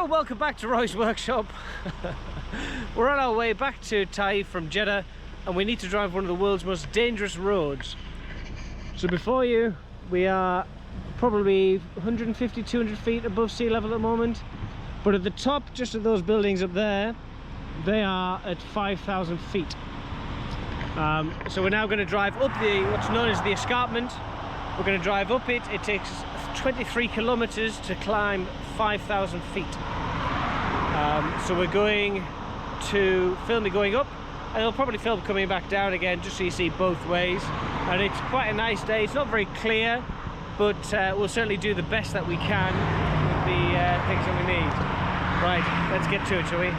Hello, welcome back to Roy's workshop. We're on our way back to Taif from Jeddah, and we need to drive one of the world's most dangerous roads. So before you, we are probably 150-200 feet above sea level at the moment, but at the top, just at those buildings up there, they are at 5,000 feet. So we're now going to drive up what's known as the Escarpment. We're going to drive up it. It takes 23 kilometers to climb 5,000 feet. So we're going to film it going up, and I'll probably film coming back down again, just so you see both ways. And it's quite a nice day. It's not very clear, but we'll certainly do the best that we can with the things that we need. Right, let's get to it, shall we?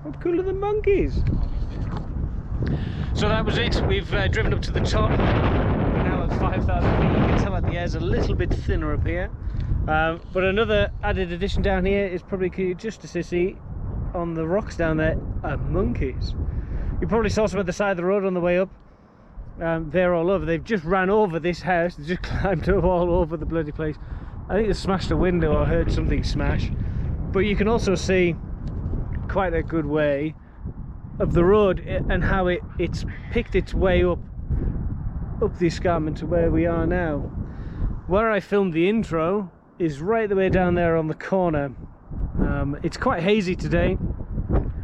How cool are the monkeys? So that was it. We've driven up to the top. We're now at 5,000 feet. You can tell that the air's a little bit thinner up here. But another added addition down here is probably just to see on the rocks down there are monkeys. You probably saw some at the side of the road on the way up. They're all over. They've just ran over this house. They just climbed up all over the bloody place. I think they smashed a window or heard something smash. But you can also see quite a good way of the road and how it's picked its way up the escarpment to where we are now. Where I filmed the intro is right the way down there on the corner. It's quite hazy today.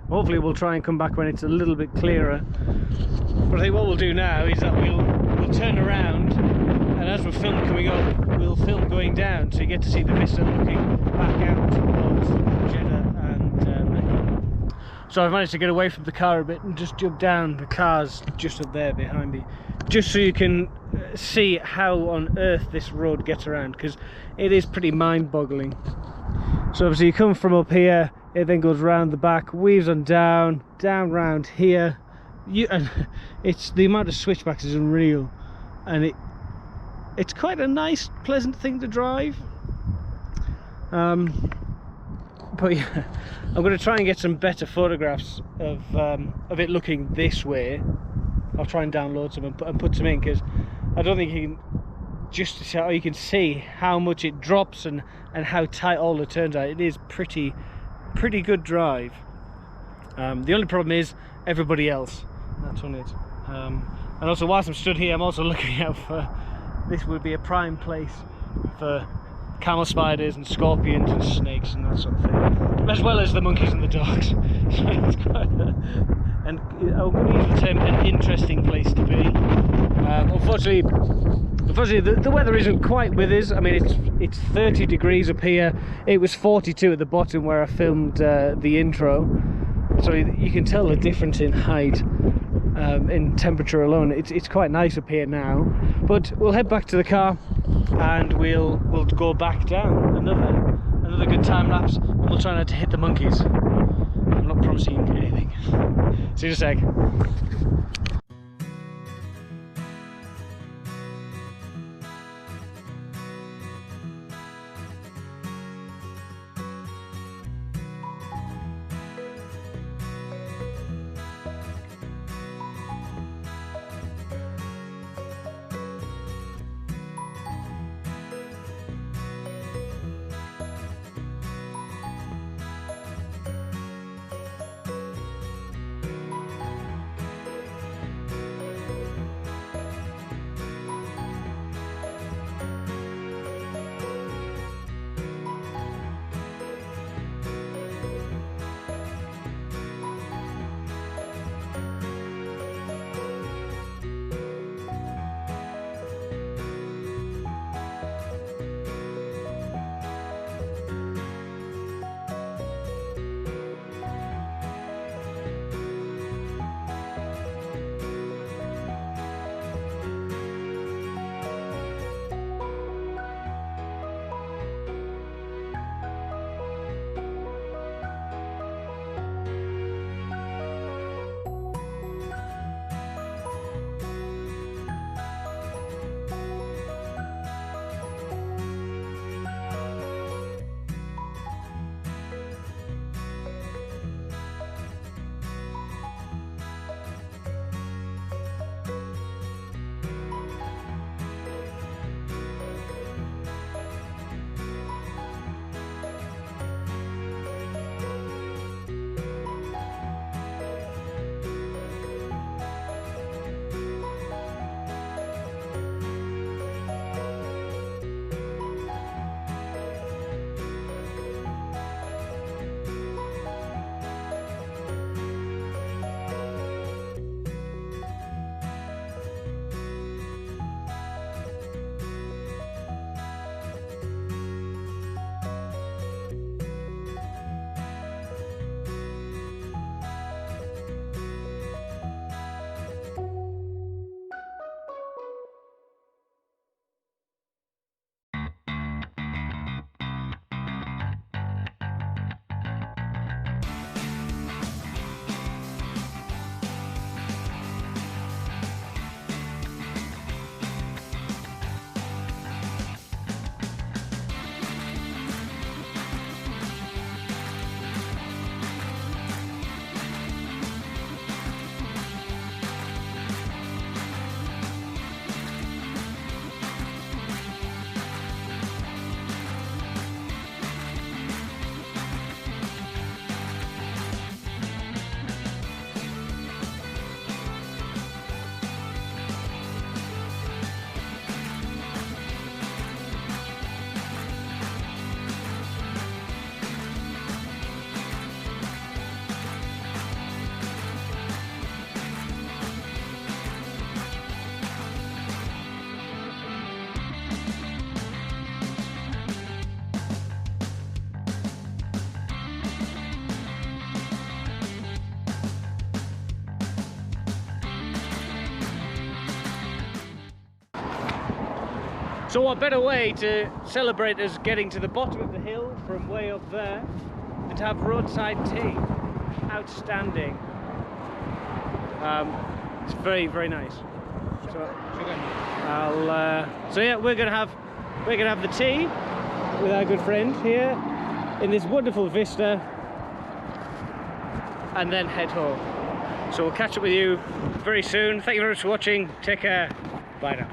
Hopefully we'll try and come back when it's a little bit clearer. But I think what we'll do now is that we'll turn around, and as we're filming coming up, we'll film going down, so you get to see the vista looking back out towards Jeddah and Mecca. So I've managed to get away from the car a bit and just jump down. The car's just up there behind me, just so you can see how on earth this road gets around, because it is pretty mind-boggling. So obviously you come from up here, it then goes round the back, weaves on down round here. And it's the amount of switchbacks is unreal, and it's quite a nice, pleasant thing to drive. But yeah, I'm going to try and get some better photographs of it looking this way. I'll try and download some and put some in, because I don't think you can just how you can see how much it drops and how tight all the turns are. It is pretty good drive. The only problem is everybody else. That's on it. And also, whilst I'm stood here, I'm also looking out for, this would be a prime place for camel spiders and scorpions and snakes and that sort of thing, as well as the monkeys and the dogs. So it's quite and I'm going to use the term an interesting place to be. Unfortunately the weather isn't quite with us. I mean, it's 30 degrees up here. It was 42 at the bottom where I filmed the intro, so you can tell the difference in height. In temperature alone. It's quite nice up here now, but we'll head back to the car and we'll go back down. Another good time lapse, and we'll try not to hit the monkeys. I'm not promising anything. See you in a sec. So what better way to celebrate us getting to the bottom of the hill from way up there than to have roadside tea. Outstanding. It's very, very nice. So yeah, we're gonna have the tea with our good friend here in this wonderful vista, and then head home. So we'll catch up with you very soon. Thank you very much for watching. Take care. Bye now.